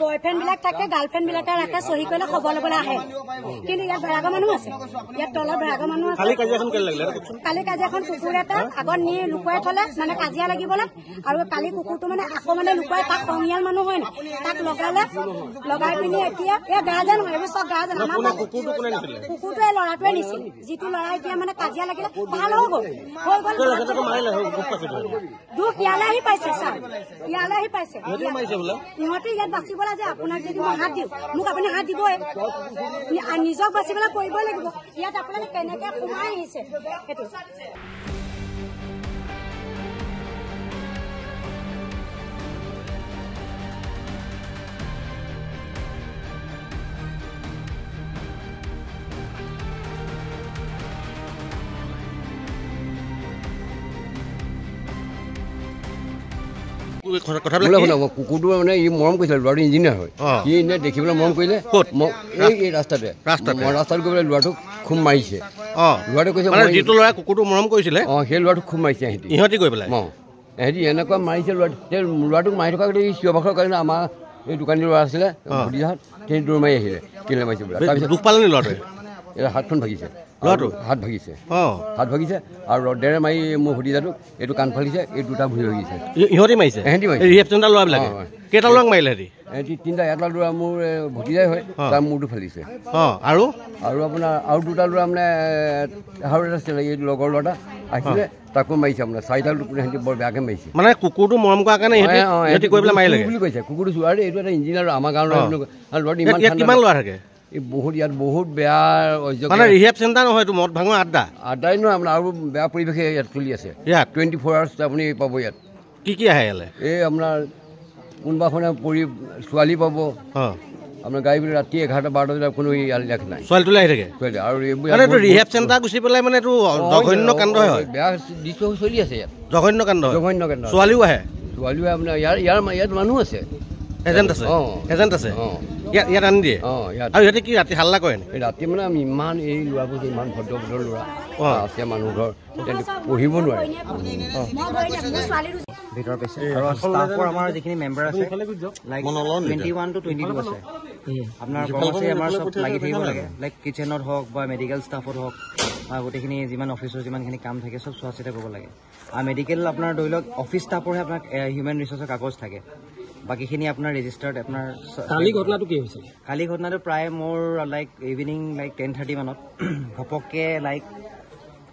Boyfriend বিলাক থাকে, girlfriend বিলাকে ৰাখে, চহী কৰিলে খবৰ ল'বলৈ আহে। কিন্তু ইয়াত বেৰাগৰ মানুহ আছে, ইয়াত তলত বেৰাগৰ মানুহ আছে। কালি কাজিয়াখন কুকুৰ এটা আগত নি লুকুৱাই থলে, মানে কাজিয়া লাগিবলৈ, আৰু কালি কুকুৰটো মানে আকৌ মানে লুকুৱাই তাক সংয়াল মানুহ হয় না, তাক লগালে, লগাই পিনি এতিয়া এই গাৰ্জেন হয়, এইবোৰ চব গাৰ্জেন। আমাৰ কুকুৰটো এই ল'ৰাটোৱে নিছিল, যিটো ল'ৰা এতিয়া মানে কাজিয়া লাগিলে ভাল হৈ গ'ল। দুখ ইয়ালৈ আহি পাইছে ছাৰ, ইয়ালৈ আহি পাইছে। ইহঁতে ইয়াত বাচিবলৈ যে আপোনাক যদি মই হাত দিওঁ, মোক আপুনি হাত দিবই, নিজক বাচিবলৈ কৰিবই লাগিব। ইয়াত আপোনালোকে কেনেকে সোমাই আহিছে সেইটো। কুকুৰটো মানে ই মৰম কৰিছিলে, ল'ৰাটো ইঞ্জিনিয়াৰ হয়, সি এনে দেখিবলৈ মৰম কৰিলে এই ৰাস্তাতে ৰাস্তাত গৈ পেলাই ল'ৰাটোক খুব মাৰিছে। ল'ৰাটোৱে কৈছে যিটো ল'ৰাই কুকুৰটো মৰম কৰিছিলে সেই ল'ৰাটোক খুব মাৰিছে ইহঁতি গৈ পেলাই। সিহঁতি এনেকুৱা মাৰিছে ল'ৰাটোক মাৰি থকা গোটেই চিঞৰ বাখৰ কাৰণে আমাৰ এই দোকানী ল'ৰা আছিলে ভতিজাহঁত, সেই দৌৰ মাৰি আহিলে কেলে মাৰিছে বোলে। তাৰপিছত দুখ পালে নি ল'ৰাটোৱে? এতিয়া হাতখন ভাগিছে, ল'ৰাটো হাত ভাগিছে, হাত ভাগিছে, আৰু ৰডেৰে মাৰি মোৰ ভতিজাটোক এইটো কাণ ফালিছে, এই দুটা ভৰি ভাগিছে। ইহঁতি মাৰিছে? সিহঁতি মাৰিছে। ৰিহেপ চেণ্টাৰ ল'ৰাবিলাকে কেইটা ল'ৰাক মাৰিলে সিহঁতি? সিহঁতি তিনিটা, এটা ল'ৰা মোৰ ভতিজাই হয়, তাৰ মূৰটো ফালিছে। আৰু আপোনাৰ আৰু দুটা ল'ৰা মানে আৰু এটা আছিলে, এই লগৰ ল'ৰা আহিছিলে, তাকো মাৰিছে। আপোনাৰ চাৰিটা সিহঁতি বৰ বেয়াকৈ মাৰিছে। মানে কুকুৰটো মৰম কৰা কাৰণে সিহঁতি কৰি পেলাই মাৰিলে বুলি কৈছে। কুকুৰটো চোৱা এইটো এটা ইঞ্জিনিয়াৰ, আমাৰ গাঁৱৰ ল'ৰা। কিমান ল'ৰা থাকে? বহুত ইয়াত বহুত বেয়া মানে ৰিহেপ চেণ্টাৰ নহয়, এইটো মদ ভাঙৰ আড্ডাই নহয় আপোনাৰ, আৰু বেয়া পৰিৱেশে ইয়াত চলি আছে। ইয়াত 24 আৱাৰ্ছ আপুনি পাব। ইয়াত কি আহে ইয়ালৈ? এই আপোনাৰ কোনোবাখনে ছোৱালী পাব, আপোনাৰ গাড়ীবিলাক ৰাতি 11টা 12টা বজাত কোনো ইয়ালৈ নাই, ছোৱালীটোলৈ আহি থাকে। আৰু এইবোৰ ৰিহেপ চেণ্টাৰ গুচি পেলাই মানে এইটো জঘন্য কাণ্ড হয়, বেয়া দৃশ্য চলি আছে ইয়াত, জঘন্য কাণ্ড। ছোৱালীও আহে, আপোনাৰ ইয়াত মানুহ আছে, এজেণ্ট আছে, এজেণ্ট আছে ইয়াত আনি দিয়ে। আৰু সিহঁতে কি ৰাতি হাল্লা কৰে? ৰাতি মানে আমি ইমান এই ল'ৰাবোৰ ইমান ভদ্ৰ ভদ্ৰ ল'ৰা আছে, মানুহ ঘৰ পঢ়িব নোৱাৰে। ভিতৰত পাইছে আৰু ষ্টাফৰ আমাৰ যিখিনি মেম্বাৰ আছে লাইক 21 to 22 আছে। আপোনাৰ কৰ্মচাৰী আমাৰ চব লাগি থাকিব লাগে, লাইক কিচেনত হওক বা মেডিকেল ষ্টাফত হওক বা গোটেইখিনি যিমান অফিচৰ যিমানখিনি কাম থাকে চব চোৱা চিতা কৰিব লাগে। আৰু মেডিকেল আপোনাৰ ধৰি লওক অফিচ ষ্টাফৰহে আপোনাৰ হিউমেন ৰিচোৰ্চৰ কাগজ থাকে, বাকীখিনি আপোনাৰ ৰেজিষ্টাৰ্ড। আপোনাৰ কালি ঘটনাটো কি হৈছিল? কালি ঘটনাটো প্ৰায় মোৰ লাইক ইভিনিং লাইক 10:30 মানত ঘপককৈ লাইক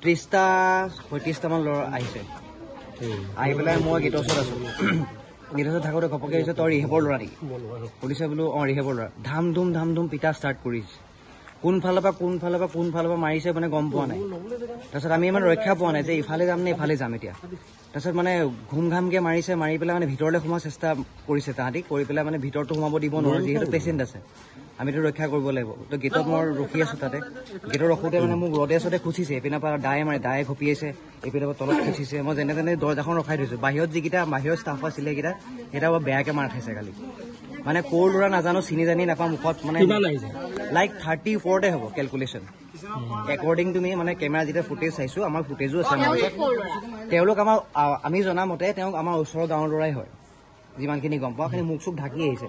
30-35টামান ল'ৰা আহিছে। আহি পেলাই মই গেটৰ ওচৰত আছোঁ, গেটৰ ওচৰত থাকোঁতে ঘপককৈ আহিছে, তই ৰিহেপৰ ল'ৰা নেকি? সুধিছে বোলো ৰিহেপৰ ল'ৰা। ধাম ধুম পিটা ষ্টাৰ্ট কৰিছে, কোনফালৰ পৰা মাৰিছে মানে গম পোৱা নাই। তাৰপিছত আমি ইমান ৰক্ষা পোৱা নাই যে ইফালে যাম নে ইফালে যাম এতিয়া। তাৰপিছত মানে ঘুম ঘামকৈ মাৰিছে, মাৰি পেলাই মানে ভিতৰলৈ সোমোৱাৰ চেষ্টা কৰিছে তাহাঁতি, কৰি পেলাই মানে ভিতৰতো সোমাব দিব নোৱাৰোঁ, যিহেতু পেচেণ্ট আছে, আমিতো ৰক্ষা কৰিব লাগিব। তো গেটত মই ৰখি আছোঁ, তাতে গেটত ৰখোঁতে মানে মোক ৰদে চদে খুচিছে, এইপিনৰ পৰা দায়ে ঘপিয়াইছে, এইপিনৰ পৰা তলত খুচিছে। মই যেনে তেনে দৰ্জাখন ৰখাই থৈছোঁ। বাহিৰত যিকেইটা বাহিৰৰ ষ্টাফ আছিলে সেইকেইটা বৰ বেয়াকৈ মাৰ খাইছে কালি। মানে ক'ৰ ল'ৰা নাজানো, চিনি জানি নাপাওঁ, মুখত মানে লাইক 30 ওপৰতে হ'ব কেলকুলেশ্যন একৰ্ডিং টু মি। মানে কেমেৰা যেতিয়া ফুটেজ চাইছোঁ, আমাৰ ফুটেজো আছে আমাৰ ওচৰত। তেওঁলোক আমি জনামতে তেওঁক আমাৰ ওচৰৰ গাঁৱৰ ল'ৰাই হয়, যিমানখিনি গম পাওঁ। খালি মুখ চুখ ঢাকি আহিছে।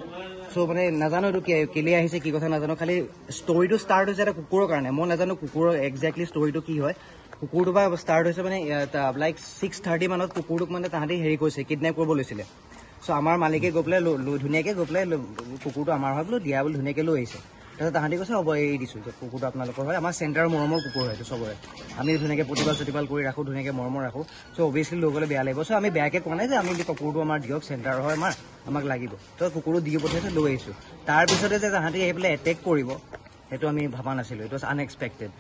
চ' মানে নাজানো এইটো কেলে আহিছে, কি কথা নাজানো। খালি ষ্টৰিটো ষ্টাৰ্ট হৈছে এটা কুকুৰৰ কাৰণে, মই নাজানো কুকুৰৰ একজেক্টলি ষ্টৰিটো কি হয়। কুকুৰটো বা ষ্টাৰ্ট হৈছে মানে লাইক 6:30 মানত কুকুৰটোক মানে তাহাঁতি হেৰি কৰিছে, কিডনেপ কৰিব লৈছিলে। চ' আমাৰ মালিকে গৈ পেলাই ধুনীয়াকৈ গৈ পেলাই কুকুৰটো আমাৰ হয় বোলো দিয়া বুলি ধুনীয়াকৈ লৈ আহিছে। তাৰপিছত তাহাঁতি কৈছে হ'ব এৰি দিছোঁ যে কুকুৰটো আপোনালোকৰ হয়, আমাৰ চেণ্টাৰৰ মৰমৰ কুকুৰ হয় এইটো চবৰে। আমি ধুনীয়াকৈ প্ৰতিপাল কৰি ৰাখোঁ, ধুনীয়াকৈ মৰমৰ ৰাখোঁ। চ' অভিয়াছলি লৈ গ'লে বেয়া লাগিব। চ' আমি বেয়াকৈ কোৱা নাই যে আমি কুকুৰটো আমাৰ দিয়ক, চেণ্টাৰ হয় আমাক লাগিব। তো কুকুৰটো দি পঠিয়াইছে, লৈ আহিছোঁ। তাৰপিছতে যে তাহাঁতি আহি পেলাই এটেক কৰিব সেইটো আমি ভবা নাছিলোঁ, ইট ৱাজ আনএক্সপেক্টেড।